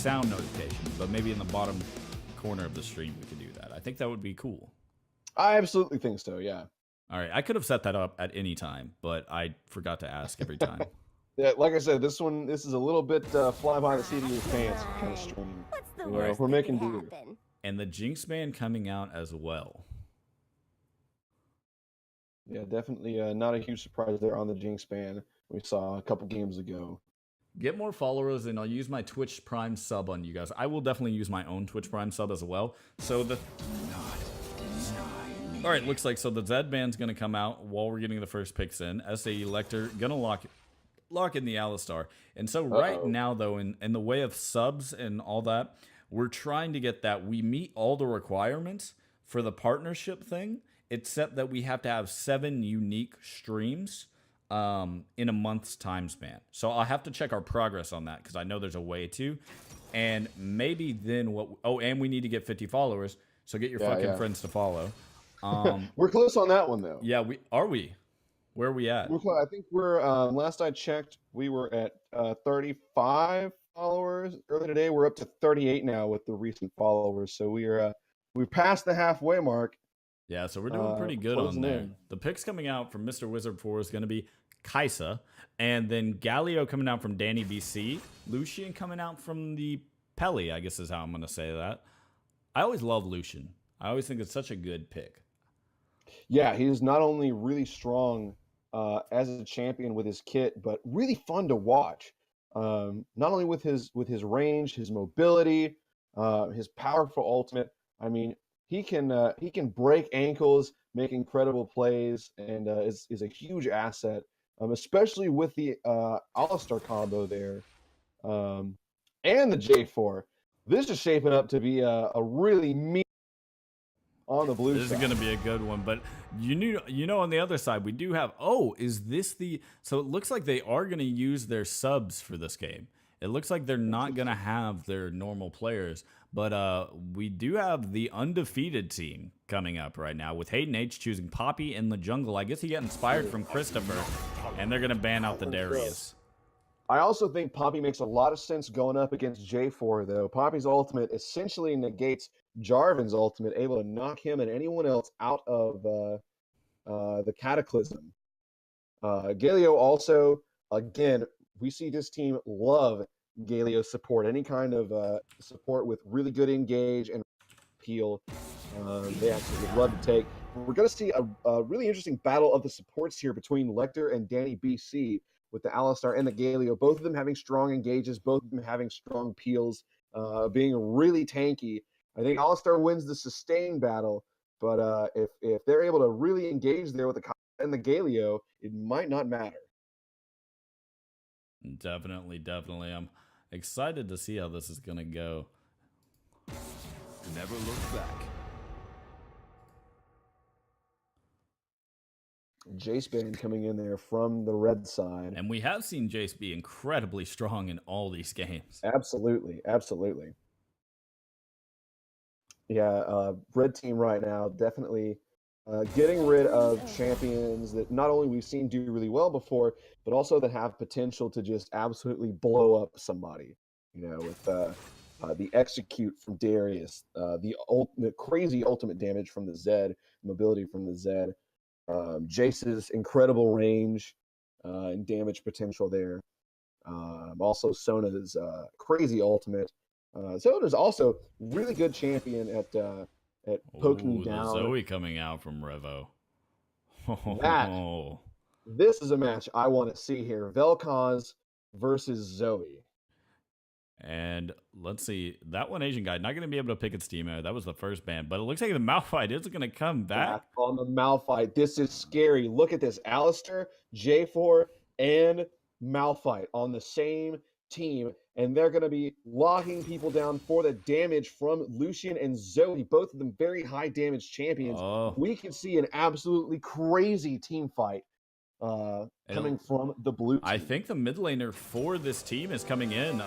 sound notifications, but maybe in the bottom corner of the stream we could do that. I think that would be cool. I absolutely think so, yeah. All right, I could have set that up at any time, but I forgot to ask every time. Yeah, like I said, this is a little bit fly by the seat of your pants kind of stream. We're making do. And the Jinx Man coming out as well. Yeah, definitely not a huge surprise there on the Jinx ban we saw a couple games ago. Get more followers, and I'll use my Twitch Prime sub on you guys. I will definitely use my own Twitch Prime sub as well. So the... All right, looks like so the Zed ban's going to come out while we're getting the first picks in. SAE Lecter going to lock in the Alistar. And so right now, though, in the way of subs and all that, we're trying to get that. We meet all the requirements for the partnership thing, except that we have to have 7 unique streams in a month's time span. So I'll have to check our progress on that because I know there's a way to. And maybe then what... Oh, and we need to get 50 followers. So get your fucking friends to follow. We're close on that one, though. Yeah, are we? Where are we at? I think we're, last I checked, we were at 35 followers. Earlier today, we're up to 38 now with the recent followers. So we passed the halfway mark. Yeah, so we're doing pretty good on there. In. The picks coming out from Mr. Wizard 4 is going to be Kaisa, and then Galio coming out from Danny BC, Lucian coming out from the Pelly, I guess is how I'm going to say that. I always love Lucian. I always think it's such a good pick. Yeah, he is not only really strong as a champion with his kit, but really fun to watch. Not only with his range, his mobility, his powerful ultimate. I mean, he can break ankles, make incredible plays, and is a huge asset, especially with the Alistar combo there, and the J4. This is shaping up to be a really mean on the blue side. This is going to be a good one, but you know on the other side we do have. Oh, is this the? So it looks like they are going to use their subs for this game. It looks like they're not going to have their normal players, but we do have the undefeated team coming up right now with Hayden H choosing Poppy in the jungle. I guess he got inspired from Christopher, and they're going to ban out the Darius. I also think Poppy makes a lot of sense going up against J4, though. Poppy's ultimate essentially negates Jarvan's ultimate, able to knock him and anyone else out of the Cataclysm. Galio also, again, we see this team love Galio support. Any kind of support with really good engage and appeal, they actually would love to take. We're going to see a really interesting battle of the supports here between Lecter and Danny BC, with the Alistar and the Galio, both of them having strong engages, both of them having strong peels, being really tanky. I think Alistar wins the sustain battle, but if they're able to really engage there with the and the Galio, it might not matter. Definitely. I'm excited to see how this is going to go. Never look back. Jace Bane coming in there from the red side. And we have seen Jace be incredibly strong in all these games. Absolutely. Yeah, red team right now definitely getting rid of champions that not only we've seen do really well before, but also that have potential to just absolutely blow up somebody. You know, with the execute from Darius, the crazy ultimate damage from the Zed, mobility from the Zed. Jace's incredible range and damage potential there. Also Sona's crazy ultimate. Sona's also really good champion at poking down. Zoe coming out from Revo. This is a match I want to see here. Vel'Koz versus Zoe. And let's see, that one Asian guy not going to be able to pick its team out. That was the first ban, but it looks like the Malphite is going to come back. On the Malphite. This is scary. Look at this. Alistar, J4, and Malphite on the same team, and they're going to be locking people down for the damage from Lucian and Zoe, both of them very high damage champions. We can see an absolutely crazy team fight coming from the blue team. I think the mid laner for this team is coming in.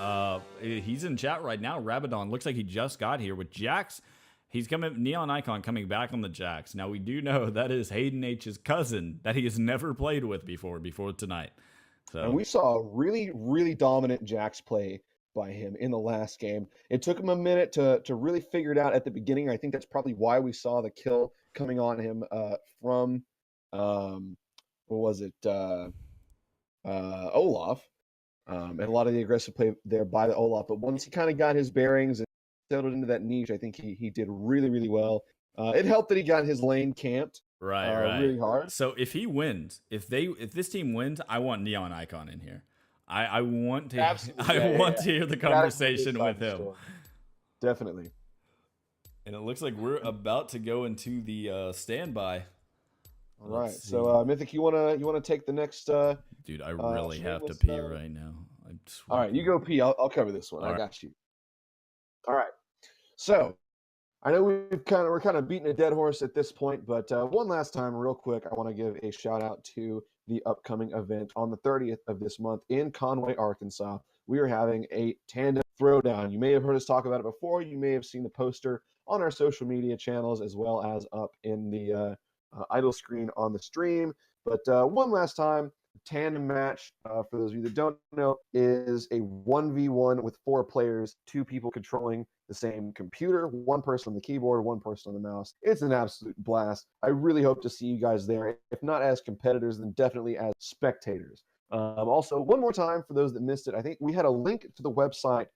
He's in chat right now. Rabadon looks like he just got here with Jax. He's coming, Neon Icon coming back on the Jax. Now we do know that is Hayden H's cousin that he has never played with before tonight. So. And we saw a really, really dominant Jax play by him in the last game. It took him a minute to really figure it out at the beginning. I think that's probably why we saw the kill coming on him from what was it? Olaf. And a lot of the aggressive play there by the Olaf. But once he kind of got his bearings and settled into that niche, I think he did really, really well. It helped that he got his lane camped right. really hard. So if he wins, if this team wins, I want Neon Icon in here. I want to to hear the conversation with him. Definitely. And it looks like we're about to go into the standby. All right. So Mythic, you wanna take the next dude, I really have to pee right now. All right, you go pee. I'll cover this one. I got you. All right. So I know we're kind of beating a dead horse at this point, but one last time, real quick, I want to give a shout out to the upcoming event on the 30th of this month in Conway, Arkansas. We are having a tandem throwdown. You may have heard us talk about it before. You may have seen the poster on our social media channels as well as up in the idle screen on the stream. But one last time, tandem match, for those of you that don't know, is a 1v1 with 4 players, 2 people controlling the same computer, 1 person on the keyboard, 1 person on the mouse. It's an absolute blast. I really hope to see you guys there, if not as competitors, then definitely as spectators. Also, one more time, for those that missed it, I think we had a link to the website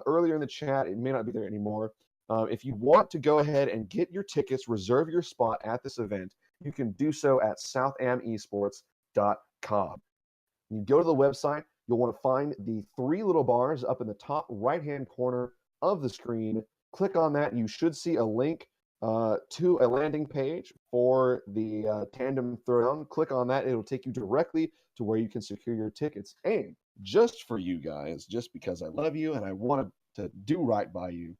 earlier in the chat. It may not be there anymore. If you want to go ahead and get your tickets, reserve your spot at this event, you can do so at southamesports.com. You go to the website, you'll want to find the 3 little bars up in the top right-hand corner of the screen. Click on that, and you should see a link to a landing page for the tandem throwdown. Click on that. It'll take you directly to where you can secure your tickets. And just for you guys, just because I love you and I want to do right by you,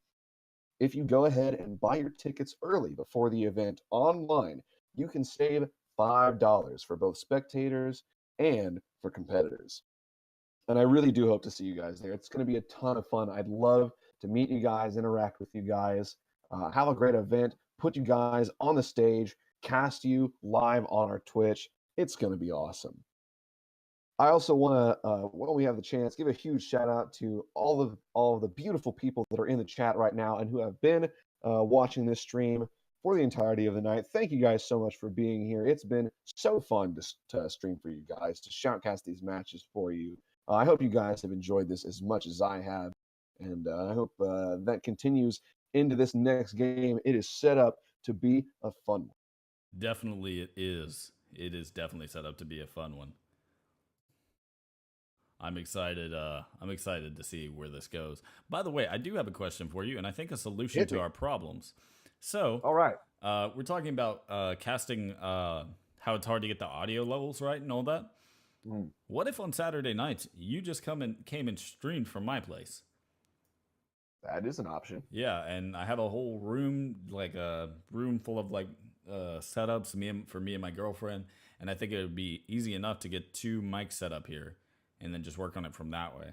if you go ahead and buy your tickets early before the event online, you can save $5 for both spectators and for competitors. And I really do hope to see you guys there. It's going to be a ton of fun. I'd love to meet you guys, interact with you guys, have a great event, put you guys on the stage, cast you live on our Twitch. It's going to be awesome. I also want to, while we have the chance, give a huge shout out to all of the beautiful people that are in the chat right now and who have been watching this stream for the entirety of the night. Thank you guys so much for being here. It's been so fun to stream for you guys, to shoutcast these matches for you. I hope you guys have enjoyed this as much as I have, and I hope that continues into this next game. It is set up to be a fun one. Definitely it is. It is definitely set up to be a fun one. I'm excited to see where this goes. By the way, I do have a question for you, and I think a solution to our problems. So, all right, we're talking about casting, how it's hard to get the audio levels right and all that. What if on Saturday nights you just came and streamed from my place? That is an option. Yeah, and I have a whole room, like a room full of like setups for me and my girlfriend, and I think it would be easy enough to get 2 mics set up here, and then just work on it from that way.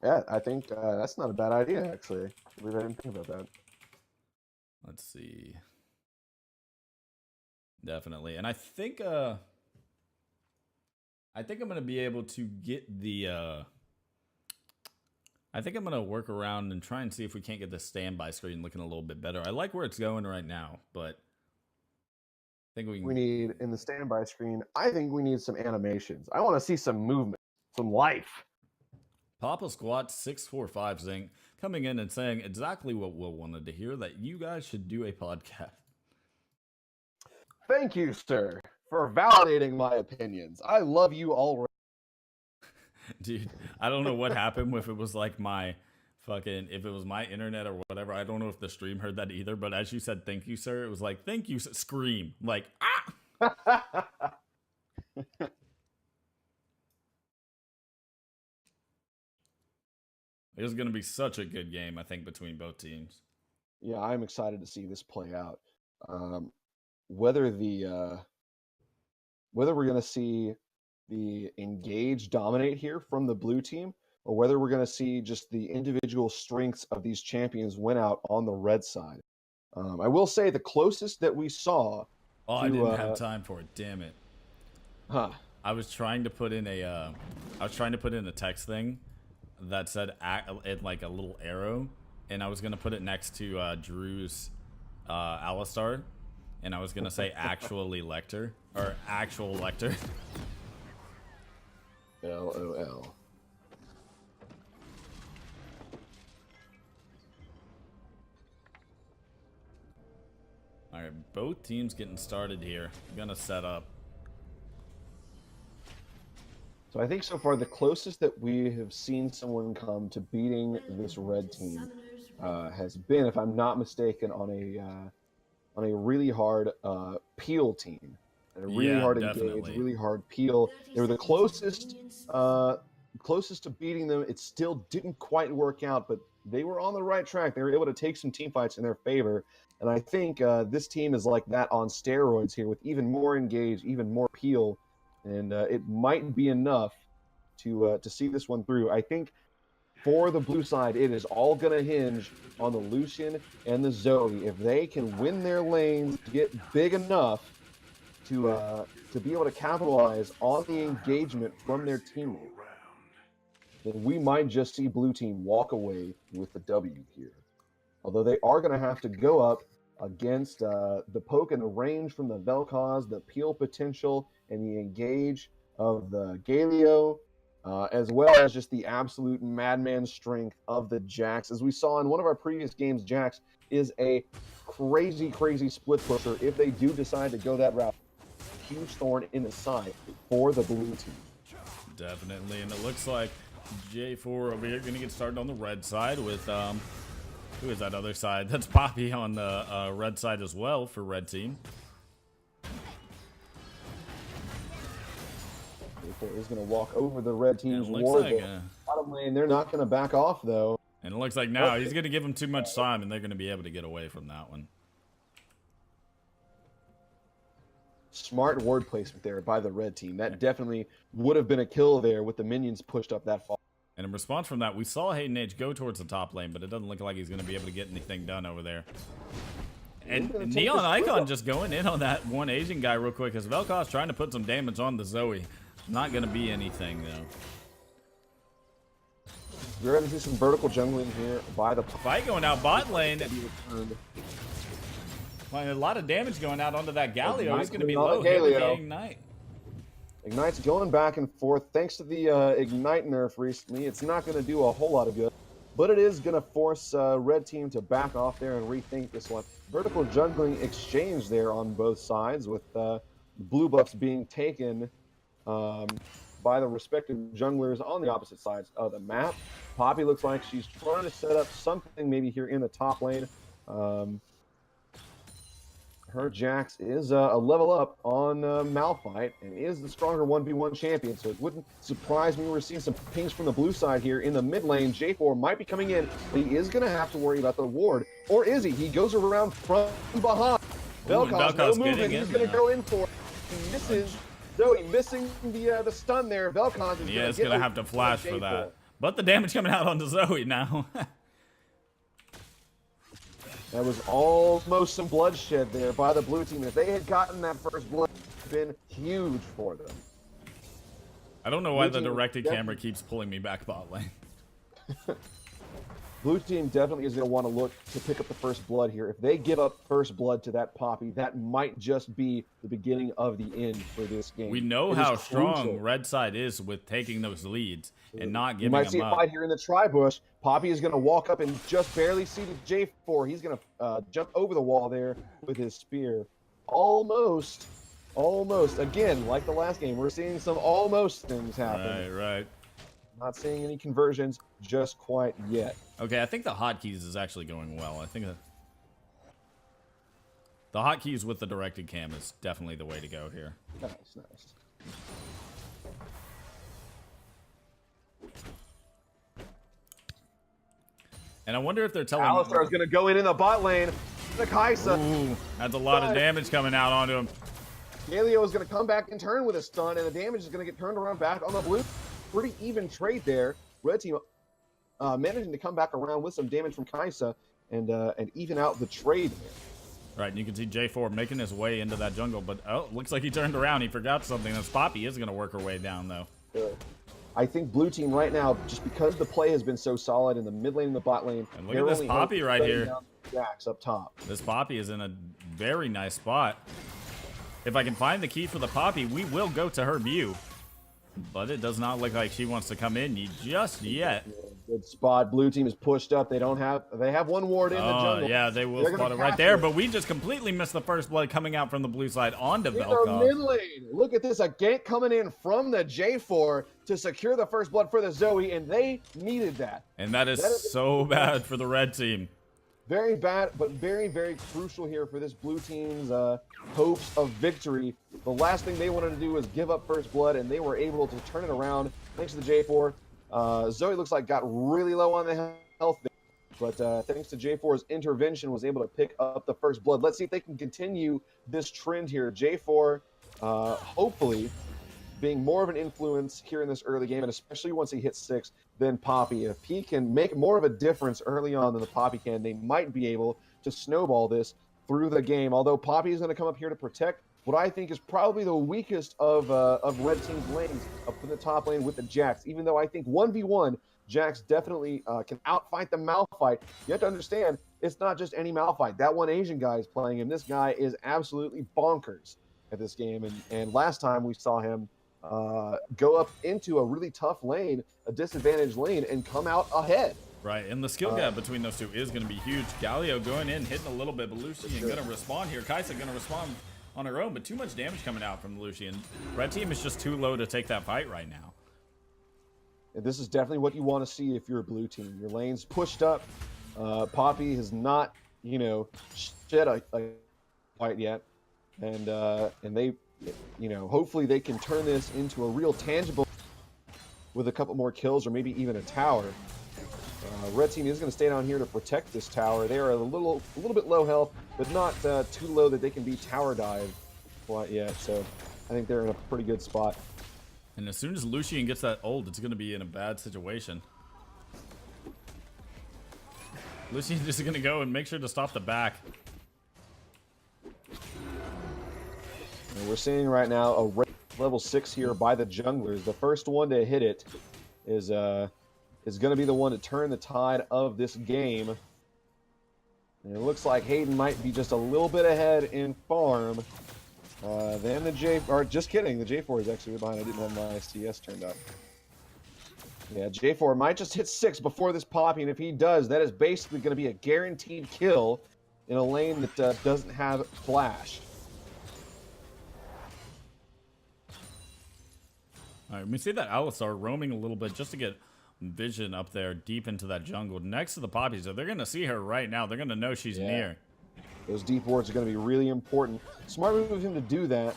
Yeah, I think that's not a bad idea, actually. I didn't think about that. Let's see. Definitely. And I think I'm going to be able to get the I think I'm going to work around and try and see if we can't get the standby screen looking a little bit better. I like where it's going right now, but I think we need in the standby screen, I think we need some animations. I want to see some movement, some life. Papa Squat 645 Zinc coming in and saying exactly what Will wanted to hear, that you guys should do a podcast. Thank you, sir, for validating my opinions. I love you already. Dude, I don't know what happened if it was like my if it was my internet or whatever. I don't know if the stream heard that either, but as you said, thank you, sir, it was like, thank you, scream. Like, ah! It was going to be such a good game, I think, between both teams. Yeah, I'm excited to see this play out. Whether we're going to see the engage dominate here from the blue team, or whether we're going to see just the individual strengths of these champions win out on the red side. I will say the closest that we saw. I didn't have time for it. Damn it. Huh. I was trying to put in a text thing that said it like a little arrow, and I was gonna put it next to Drew's Alistar, and I was gonna say actually Lecter or actual Lecter. LOL. All right, both teams getting started here. Gonna set up. So I think so far the closest that we have seen someone come to beating this red team has been, if I'm not mistaken, on a really hard peel team. And a really hard engage, really hard peel. They were the closest to beating them. It still didn't quite work out, but they were on the right track. They were able to take some team fights in their favor. And I think this team is like that on steroids here, with even more engage, even more peel. And it might be enough to see this one through. I think for the blue side, it is all going to hinge on the Lucian and the Zoe. If they can win their lanes, get big enough to be able to capitalize on the engagement from their teammate, then we might just see blue team walk away with the W here. Although they are going to have to go up against the poke and the range from the Vel'Koz, the peel potential, and the engage of the Galio, as well as just the absolute madman strength of the Jax. As we saw in one of our previous games, Jax is a crazy, crazy split pusher if they do decide to go that route. Huge thorn in the side for the blue team. Definitely, and it looks like J4 over here going to get started on the red side with, who is that other side? That's Poppy on the red side as well for red team. J4 is going to walk over the red team's ward. Like, bottom lane, they're not going to back off, though. And it looks like now he's going to give them too much time, and they're going to be able to get away from that one. Smart ward placement there by the red team. That definitely would have been a kill there with the minions pushed up that far. And in response from that, we saw Hayden H go towards the top lane, but it doesn't look like he's going to be able to get anything done over there. And Neon Icon just going in on that one Asian guy real quick as Vel'Koz trying to put some damage on the Zoe. Not going to be anything, though. We're going to see some vertical jungling here by the fight going out bot lane. Well, a lot of damage going out onto that Galio. He's going to be low. Ignite. Ignite's going back and forth. Thanks to the Ignite nerf recently, it's not going to do a whole lot of good. But it is going to force red team to back off there and rethink this one. Vertical jungling exchange there on both sides, with blue buffs being taken by the respective junglers on the opposite sides of the map. Poppy looks like she's trying to set up something maybe here in the top lane. Her Jax is a level up on Malphite and is the stronger 1v1 champion, so it wouldn't surprise me we're seeing some pings from the blue side here in the mid lane. J4 might be coming in, but he is going to have to worry about the ward. Or is he? He goes around from behind. Vel'Koz, no movement. He's going to go in for it. He misses. Zoe missing the stun there. Vel'Koz is going to have to flash for that. But the damage coming out onto Zoe now. That was almost some bloodshed there by the blue team. If they had gotten that first blood, it would have been huge for them. I don't know why the directed camera keeps pulling me back bot lane. Blue team definitely is going to want to look to pick up the first blood here. If they give up first blood to that Poppy, that might just be the beginning of the end for this game. We know how strong red side is with taking those leads and not giving them up. You might see a fight here in the tri-bush. Poppy is going to walk up and just barely see the J4. He's going to jump over the wall there with his spear. Almost. Again, like the last game, we're seeing some almost things happen. Right. Not seeing any conversions just quite yet. Okay, I think the hotkeys is actually going well. I think the hotkeys with the directed cam is definitely the way to go here. Nice. And I wonder if they're telling Alistar is going to go in the bot lane. The Kaisa. Ooh, that's a lot of damage coming out onto him. Galio is going to come back in turn with a stun, and the damage is going to get turned around back on the blue. Pretty even trade there. Red team managing to come back around with some damage from Kaisa and even out the trade there. Right, and you can see J4 making his way into that jungle, but looks like he turned around. He forgot something. This Poppy is going to work her way down, though. I think blue team right now, just because the play has been so solid in the mid lane and the bot lane, And look at this Poppy right here. Jax up top. This Poppy is in a very nice spot. If I can find the key for the Poppy, we will go to her view. But it does not look like she wants to come in just yet. Good spot. Blue team is pushed up. They have one ward in the jungle. Yeah, they will spot it right there. But we just completely missed the first blood coming out from the blue side onto Velkov. Mid lane. Look at this. A gank coming in from the J4 to secure the first blood for the Zoe, and they needed that. And that is so bad for the red team. Very bad, but very, very crucial here for this blue team's hopes of victory. The last thing they wanted to do was give up first blood, and they were able to turn it around thanks to the J4. Zoe looks like got really low on the health there, but thanks to J4's intervention, was able to pick up the first blood. Let's see if they can continue this trend here. J4, hopefully, being more of an influence here in this early game, and especially once he hits 6, than Poppy. If he can make more of a difference early on than the Poppy can, they might be able to snowball this through the game. Although Poppy is going to come up here to protect what I think is probably the weakest of Red Team's lanes up in the top lane with the Jax. Even though I think 1v1, Jax definitely can outfight the Malphite. You have to understand, it's not just any Malphite. That one Asian guy is playing him. This guy is absolutely bonkers at this game. And last time we saw him go up into a really tough lane, a disadvantaged lane, and come out ahead. Right, and the skill gap between those two is going to be huge. Galio going in, hitting a little bit, but Lucian going to respond here. Kaisa going to respond on her own, but too much damage coming out from Lucian. Red team is just too low to take that fight right now. And this is definitely what you want to see if you're a blue team. Your lane's pushed up. Poppy has not, shed a fight yet, and they. Hopefully they can turn this into a real tangible with a couple more kills or maybe even a tower. Red team is going to stay down here to protect this tower. They are a little bit low health, but not too low that they can be tower dive quite yet. So I think they're in a pretty good spot. And as soon as Lucian gets that ult, it's going to be in a bad situation. Lucian is going to go and make sure to stop the back. And we're seeing right now a level 6 here by the junglers. The first one to hit it is going to be the one to turn the tide of this game. And it looks like Hayden might be just a little bit ahead in farm. Then the just kidding, the J4 is actually behind. I didn't have my CS turned up. Yeah, J4 might just hit 6 before this Poppy, and if he does, that is basically going to be a guaranteed kill in a lane that doesn't have flash. All right, we see that Alistar roaming a little bit just to get vision up there deep into that jungle next to the Poppies. So they're going to see her right now. They're going to know she's near. Those deep wards are going to be really important. Smart move of him to do that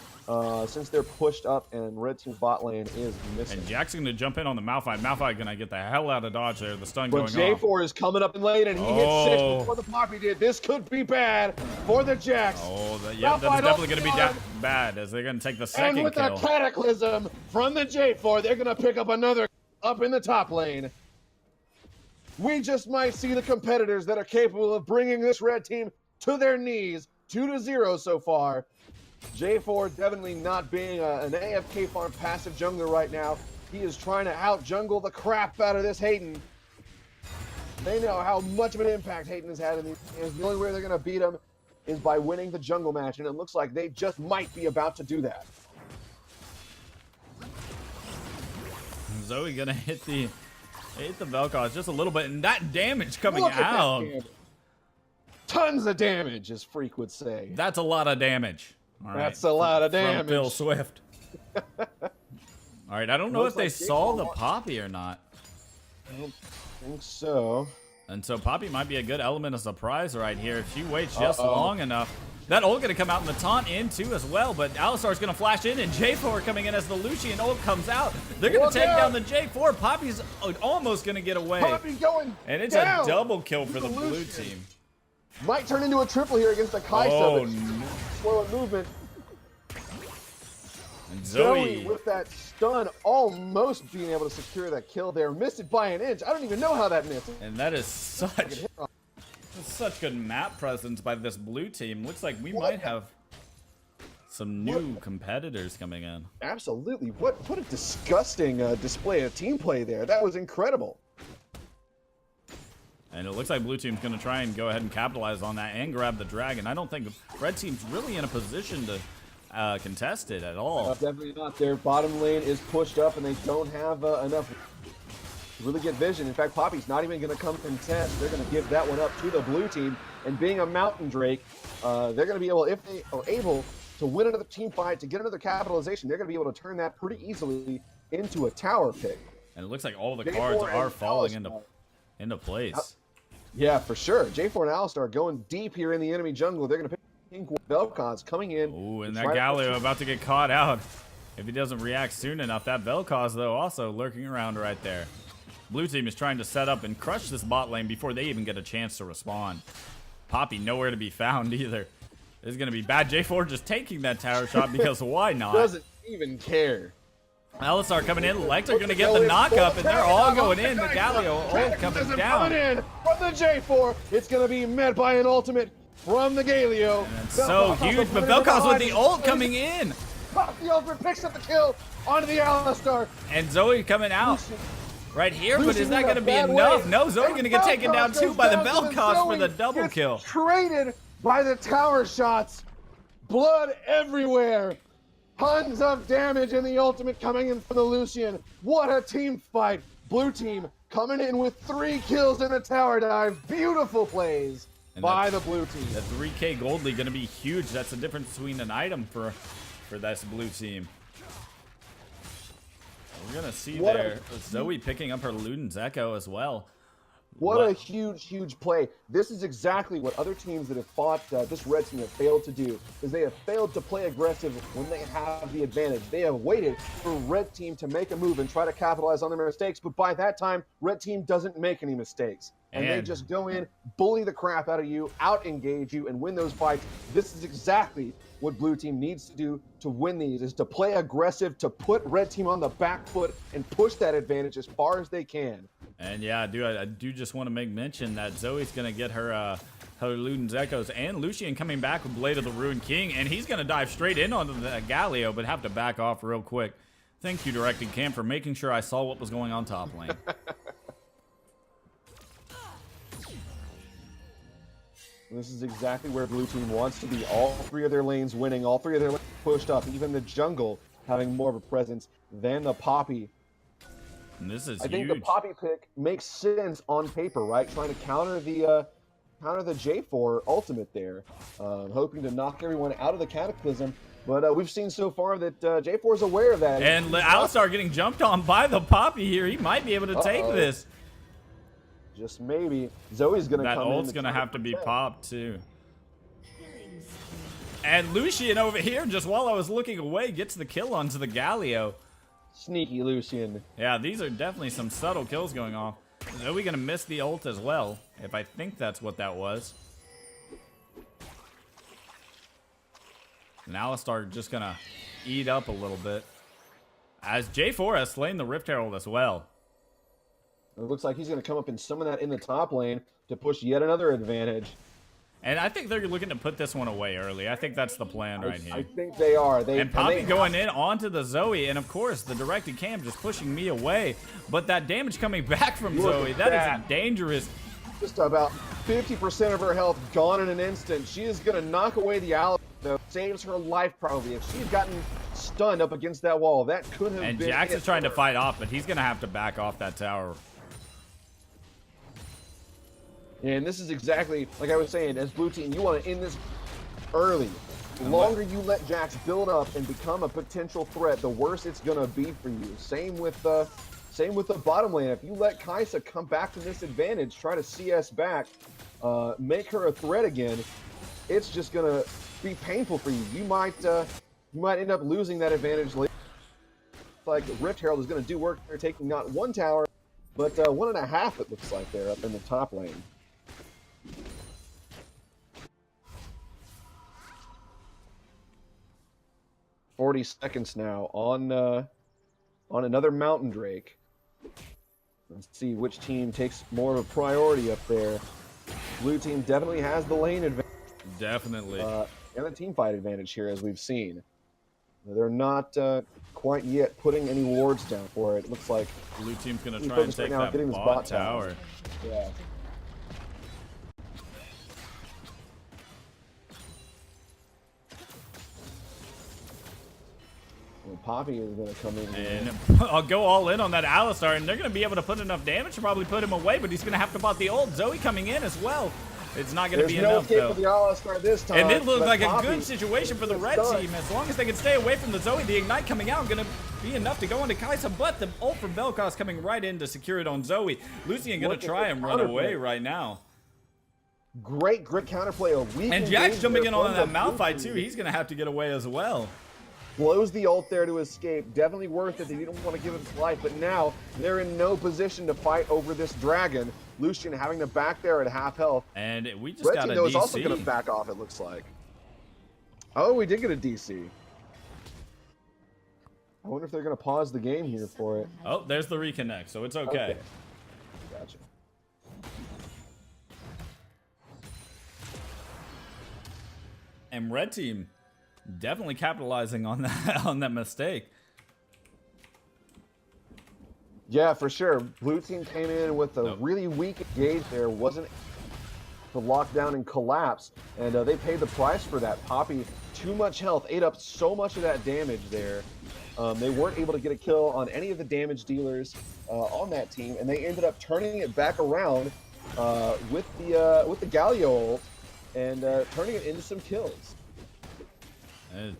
since they're pushed up and Red Team's bot lane is missing. And Jackson going to jump in on the Malphite. Malphite going to get the hell out of dodge there. The stun going off. But J4 is coming up in lane and he hit 6 before the Poppy did. This could be bad for the Jax. Oh, yeah, that's definitely going to be bad as they're going to take the second kill. And with kill. a Cataclysm from the J4, they're going to pick up another up in the top lane. We just might see the competitors that are capable of bringing this Red Team to their knees. 2-0 so far. J4 definitely not being an AFK farm passive jungler right now. He is trying to out-jungle the crap out of this Hayden. They know how much of an impact Hayden has had in these games. The only way they're going to beat him is by winning the jungle match, and it looks like they just might be about to do that. Zoe going to hit the Vel'Koz just a little bit, and that damage coming out. Tons of damage, as Freak would say. That's a lot of damage. All right. That's a lot of damage. From Phil Swift. All right, I don't know if they saw the Poppy or not. I don't think so. And so Poppy might be a good element of surprise right here. If she waits just long enough. That ult going to come out in the taunt in too as well, but Alistar's going to flash in, and J4 coming in as the Lucian ult comes out. They're going to take down the J4. Poppy's almost going to get away. Poppy going And it's down a double kill for the blue team. Might turn into a triple here against the Kaisa. Oh, no. Slow in movement. And Zoe with that stun almost being able to secure that kill there. Missed it by an inch. I don't even know how that missed. And that is such good map presence by this blue team. Looks like we might have Some new competitors coming in. Absolutely. What a disgusting display of team play there. That was incredible. And it looks like blue team's going to try and go ahead and capitalize on that and grab the dragon. I don't think red team's really in a position to contest it at all. Definitely not. Their bottom lane is pushed up, and they don't have enough to really get vision. In fact, Poppy's not even going to come contest. They're going to give that one up to the blue team. And being a Mountain Drake, they're going to be able, if they are able to win another team fight, to get another capitalization, they're going to be able to turn that pretty easily into a tower pick. And it looks like all the cards are falling into place. Yeah, for sure. J4 and Alistar going deep here in the enemy jungle. They're going to pick Pink Vel'Koz coming in. Ooh, and that Galio about to get caught out. If he doesn't react soon enough. That Vel'Koz, though, also lurking around right there. Blue team is trying to set up and crush this bot lane before they even get a chance to respond. Poppy nowhere to be found either. This is going to be bad. J4 just taking that tower shot because why not? Doesn't even care. Alistar coming in. Lecter going to get the knock up, and they're all going in. The Galio ult coming down. Coming in from the J4. It's going to be met by an ultimate from the Galio. And it's so huge, but Vel'Koz with the ult coming in. The ultimate picks up the kill onto the Alistar. And Zoe coming out right here, but is that going to be enough? No, Zoe going to get taken down too by the Vel'Koz for the double kill. Traded by the tower shots. Blood everywhere. Tons of damage, and the ultimate coming in for the Lucian. What a team fight. Blue team coming in with 3 kills in the tower dive. Beautiful plays by the blue team. The 3K gold league going to be huge. That's the difference between an item for this blue team. We're going to see Zoe picking up her Luden's Echo as well. What a huge play. This is exactly what other teams that have fought this red team have failed to do, is they have failed to play aggressive when they have the advantage. They have waited for red team to make a move and try to capitalize on their mistakes, but by that time, red team doesn't make any mistakes. And they just go in, bully the crap out of you, out-engage you, and win those fights. This is exactly what blue team needs to do to win these, is to play aggressive, to put red team on the back foot and push that advantage as far as they can. And yeah, I do just want to make mention that Zoe's going to get her Luden's Echoes, and Lucian coming back with Blade of the Ruined King, and he's going to dive straight in onto the Galio, but have to back off real quick. Thank you, Directed Cam, for making sure I saw what was going on top lane. This is exactly where blue team wants to be. All 3 of their lanes winning, all 3 of their lanes pushed up, even the jungle having more of a presence than the Poppy. And this is I think the Poppy pick makes sense on paper, right? Trying to counter the J4 ultimate there, hoping to knock everyone out of the Cataclysm. But we've seen so far that J4 is aware of that. And Alistar getting jumped on by the Poppy here. He might be able to take this. Just maybe. Zoe's going to come in. That ult's going to have to be popped, too. And Lucian over here, just while I was looking away, gets the kill onto the Galio. Sneaky Lucian. Yeah, these are definitely some subtle kills going on. Zoe going to miss the ult as well, if I think that's what that was. And Alistar just going to eat up a little bit. As J4 has slain the Rift Herald as well. It looks like he's going to come up and summon that in the top lane to push yet another advantage. And I think they're looking to put this one away early. I think that's the plan right here. I think they are. And Poppy going in onto the Zoe, and of course, the Directed Cam just pushing me away. But that damage coming back from Zoe, that is dangerous. Just about 50% of her health gone in an instant. She is going to knock away the ally, though. Saves her life, probably. If she's gotten stunned up against that wall, that could have been. And Jax is trying to fight off, but he's going to have to back off that tower. And this is exactly, like I was saying, as blue team, you want to end this early. The longer you let Jax build up and become a potential threat, the worse it's going to be for you. Same with the bottom lane. If you let Kai'Sa come back from this advantage, try to CS back, make her a threat again, it's just going to be painful for you. You might end up losing that advantage later. Like Rift Herald is going to do work. They're taking not 1 tower, but 1.5, it looks like they're up in the top lane. "40 seconds now on another Mountain Drake. Let's see which team takes more of a priority up there. Blue team definitely has the lane advantage. Definitely. and a team fight advantage here, as we've seen. They're not quite yet putting any wards down for it. It looks like blue team's gonna try and take that bot tower. Yeah. Well, Poppy is going to come in and I'll go all in on that Alistar, and they're going to be able to put enough damage to probably put him away, but he's going to have to bot the ult. Zoe coming in as well. It's not going to be enough, though. For the Alistar this time, and it looks like a good situation for the red team. As long as they can stay away from the Zoe, the Ignite coming out going to be enough to go into Kai'Sa, but the ult from Vel'Koz coming right in to secure it on Zoe. Lucian going to try and run away right now. Great counterplay. And Jack's jumping in on that Malphite, too. He's going to have to get away as well. Blows the ult there to escape. Definitely worth it. They didn't want to give him life, but now they're in no position to fight over this dragon. Lucian having to back there at half health. And we just red got team, a though, DC. is also going to back off, it looks like. Oh, we did get a DC. I wonder if they're going to pause the game here for it. Oh, there's the reconnect, so it's okay. Gotcha. And red team definitely capitalizing on that mistake. Yeah, for sure. Blue team came in with a really weak engage there. Wasn't to lock down and collapse. And they paid the price for that. Poppy, too much health, ate up so much of that damage there. They weren't able to get a kill on any of the damage dealers on that team. And they ended up turning it back around with the Galio ult and turning it into some kills.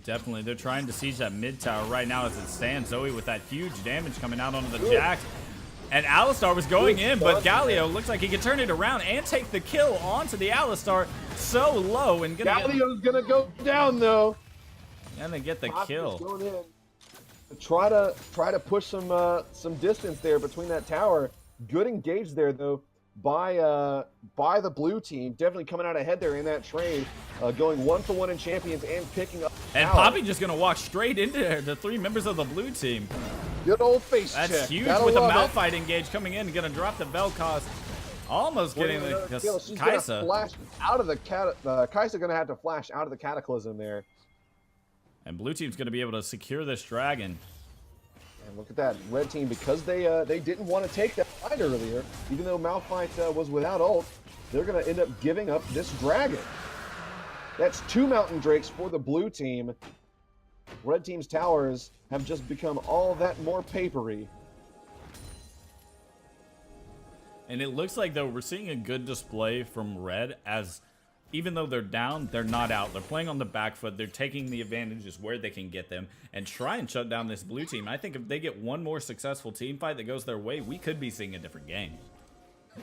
Definitely, they're trying to siege that mid tower right now as it stands. Zoe with that huge damage coming out onto the Jax. And Alistar was going in, but Galio looks like he can turn it around and take the kill onto the Alistar so low. And Galio's going to go down, though. And they get the kill. Going in. Try to push some distance there between that tower. Good engage there, though, by the blue team. Definitely coming out ahead there in that trade. Going 1-for-1 in champions and picking up. And Poppy just going to walk straight into the three members of the blue team. Good old face check. That's huge with the Malphite engage coming in. Going to drop the Vel'Koz. Almost getting the Kai'Sa. Flash out of the Kai'Sa going to have to flash out of the Cataclysm there. And blue team's going to be able to secure this dragon. And look at that. Red team, because they didn't want to take that fight earlier, even though Malphite was without ult, they're going to end up giving up this dragon. That's 2 Mountain Drakes for the blue team. Red team's towers have just become all that more papery. And it looks like, though, we're seeing a good display from red, as even though they're down, they're not out. They're playing on the back foot. They're taking the advantages where they can get them and try and shut down this blue team. I think if they get one more successful team fight that goes their way, we could be seeing a different game.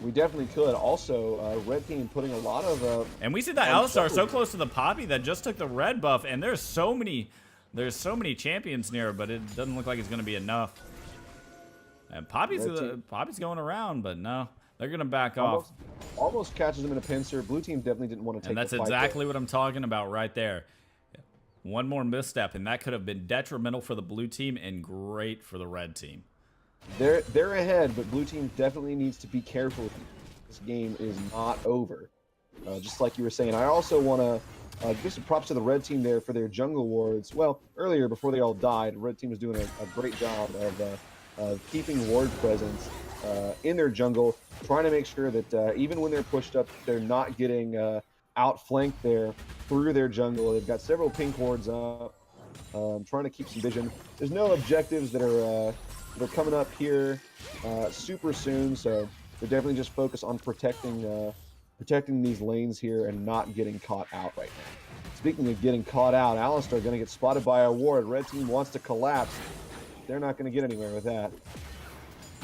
We definitely could. Also, red team putting a lot of and we see that Alistar so close to the Poppy that just took the red buff, and there's so many champions near, but it doesn't look like it's going to be enough. And Poppy's going around, but no, they're going to back off. Almost catches him in a pincer. Blue team definitely didn't want to take. And that's exactly what I'm talking about right there. One more misstep, and that could have been detrimental for the blue team and great for the red team. They're ahead, but blue team definitely needs to be careful. This game is not over. Just like you were saying, I also want to give some props to the red team there for their jungle wards. Well, earlier before they all died, the red team was doing a great job of keeping ward presence in their jungle, trying to make sure that even when they're pushed up, they're not getting outflanked there through their jungle. They've got several pink wards up, trying to keep some vision. There's no objectives that are coming up here super soon, so they're definitely just focused on protecting these lanes here and not getting caught out right now. Speaking of getting caught out, Alistar going to get spotted by a ward. Red team wants to collapse. They're not going to get anywhere with that.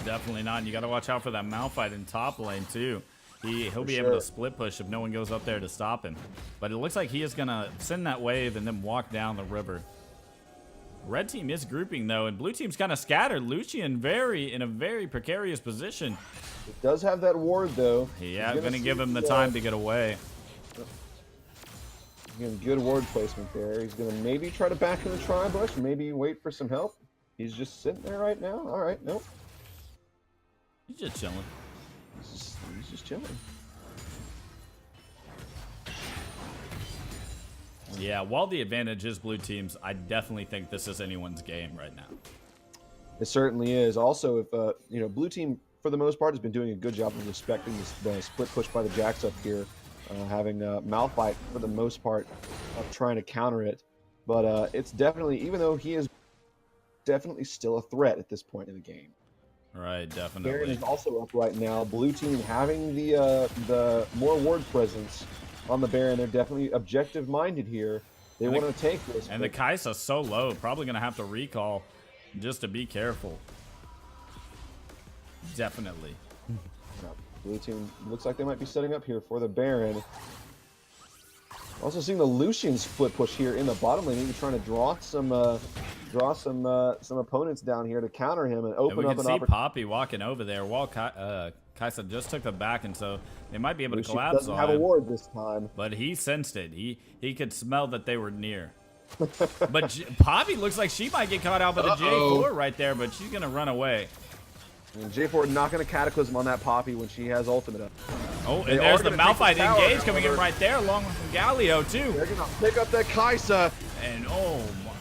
Definitely not. And you got to watch out for that Malphite in top lane too. He'll be able to split push if no one goes up there to stop him. But it looks like he is going to send that wave and then walk down the river. Red team is grouping, though, and blue team's kind of scattered. Lucian in a very precarious position. It does have that ward, though. Yeah, I'm going to give him the time to get away. Good ward placement there. He's going to maybe try to back in the tri-bush, maybe wait for some help. He's just sitting there right now. All right, nope. He's just chilling. He's just chilling. Yeah, while the advantage is blue teams, I definitely think this is anyone's game right now. It certainly is. Also, if blue team for the most part has been doing a good job of respecting the split push by the Jacks up here, having Malphite for the most part of trying to counter it. But it's definitely, even though he is definitely still a threat at this point in the game. Right, definitely. Baron is also up right now. Blue team having the more ward presence on the Baron. They're definitely objective minded here. They want to take this. And the Kai'Sa's so low, probably going to have to recall just to be careful. Definitely. Blue team looks like they might be setting up here for the Baron. Also seeing the Lucian split push here in the bottom lane, maybe trying to draw some opponents down here to counter him and open up an opportunity. We can see Poppy walking over there while Kai'Sa just took the back, and so they might be able to collapse doesn't on have him. a ward this time. But he sensed it. He could smell that they were near. But Poppy looks like she might get caught out by the J4 right there, but she's going to run away. And J4 not going to Cataclysm on that Poppy when she has ultimate up. Oh, and there's the Malphite engage coming in right there, along with Galio, too. They're going to pick up that Kai'Sa. And, oh, my.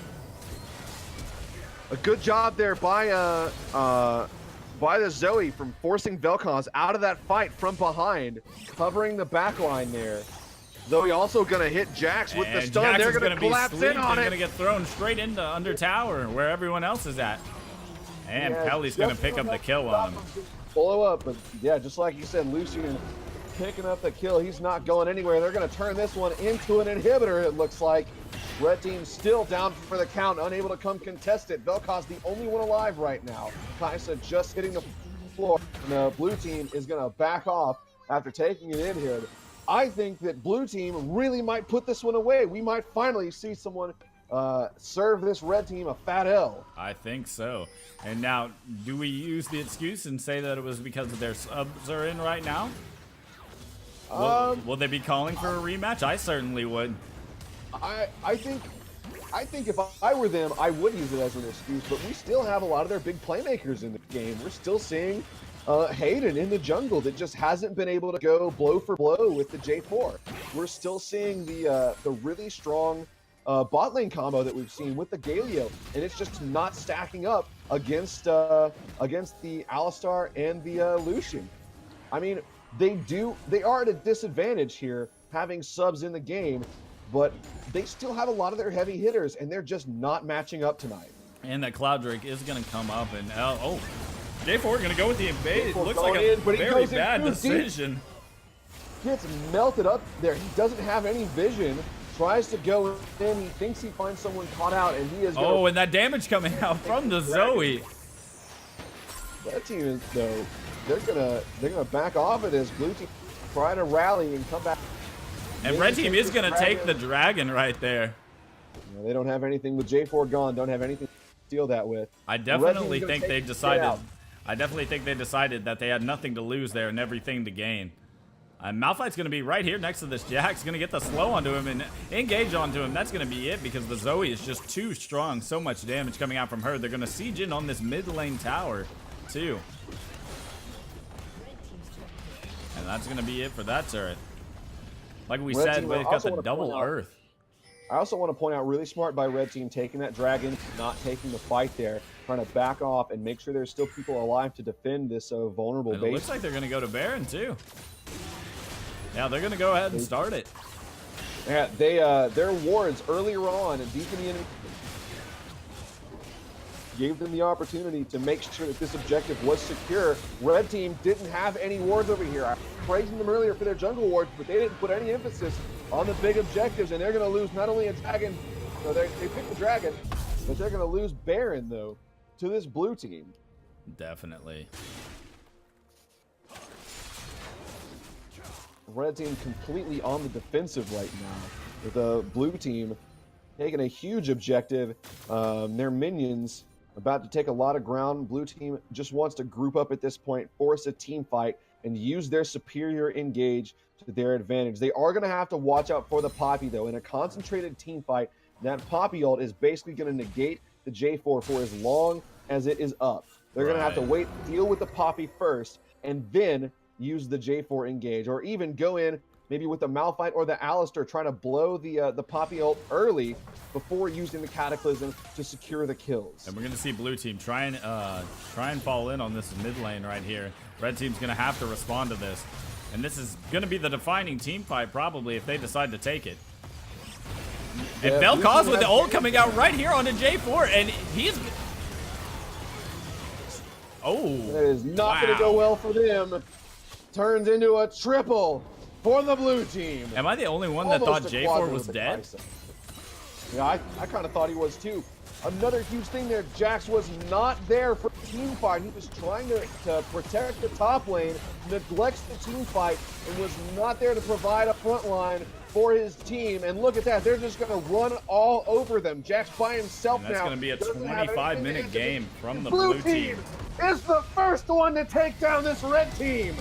A good job there by the Zoe from forcing Vel'Koz out of that fight from behind, covering the back line there. Zoe also going to hit Jax with the stun. They're going to collapse in on it. They're going to get thrown straight into under tower where everyone else is at. And Pelly's going to pick up the kill on him. Follow up, but yeah, just like you said, Lucian picking up the kill. He's not going anywhere. They're going to turn this one into an inhibitor, it looks like. Red team still down for the count, unable to come contest it. Vel'Koz the only one alive right now. Kai'Sa just hitting the floor. And the blue team is going to back off after taking it in here. I think that blue team really might put this one away. We might finally see someone serve this red team a fat L. I think so. And now, do we use the excuse and say that it was because their subs are in right now? Will they be calling for a rematch? I certainly would. I think if I were them, I would use it as an excuse, but we still have a lot of their big playmakers in the game. We're still seeing Hayden in the jungle that just hasn't been able to go blow for blow with the J4. We're still seeing the really strong bot lane combo that we've seen with the Galio, and it's just not stacking up against the Alistar and the Lucian. I mean, they are at a disadvantage here having subs in the game, but they still have a lot of their heavy hitters, and they're just not matching up tonight. And that Cloud Drake is going to come up, and J4 going to go with the invade. Looks like a in, very bad decision. Gets melted up there. He doesn't have any vision. Tries to go in. He thinks he finds someone caught out, and he is. Oh, and that damage coming out from the Zoe. That team is though. They're gonna back off of this. Blue team try to rally and come back. And red team is gonna take the dragon right there. Yeah, they don't have anything with J4 gone. Don't have anything to steal that with. I definitely think they decided. I definitely think they decided that they had nothing to lose there and everything to gain. Malphite's going to be right here next to this Jax. Going to get the slow onto him and engage onto him. That's going to be it because the Zoe is just too strong. So much damage coming out from her. They're going to siege in on this mid lane tower, too. And that's going to be it for that turret. Like we said, we've got the double earth. I also want to point out, really smart by Red Team taking that dragon, not taking the fight there, trying to back off and make sure there's still people alive to defend this vulnerable base. It looks like they're going to go to Baron, too. Yeah, they're going to go ahead and start it. Yeah, their wards earlier on, deep in the enemy, gave them the opportunity to make sure that this objective was secure. Red Team didn't have any wards over here. I was praising them earlier for their jungle wards, but they didn't put any emphasis on the big objectives, and they're going to lose not only a dragon, so they picked the dragon, but they're going to lose Baron, though, to this blue team. Definitely. Red team completely on the defensive right now, with the blue team taking a huge objective. Their minions about to take a lot of ground. Blue team just wants to group up at this point, force a team fight, and use their superior engage to their advantage. They are going to have to watch out for the Poppy, though. In a concentrated team fight, that Poppy ult is basically going to negate the J4 for as long as it is up. They're going to have to wait, deal with the Poppy first, and then use the J4 engage, or even go in maybe with the Malphite or the Alistar, trying to blow the Poppy ult early before using the Cataclysm to secure the kills. And we're going to see blue team try and fall in on this mid lane right here. Red team's going to have to respond to this. And this is going to be the defining team fight probably if they decide to take it. And Vel'Koz with the ult coming out right here on a J4, and he's... Oh, that is not going to go well for them. Turns into a triple for the blue team. Am I the only one that thought J4 was dead? Yeah, I kind of thought he was too. Another huge thing there, Jax was not there for the team fight. He was trying to protect the top lane, neglects the team fight, and was not there to provide a front line for his team. And look at that, they're just going to run all over them. Jax by himself now. That's going to be a 25-minute game from the blue team. Is the first one to take down this red team.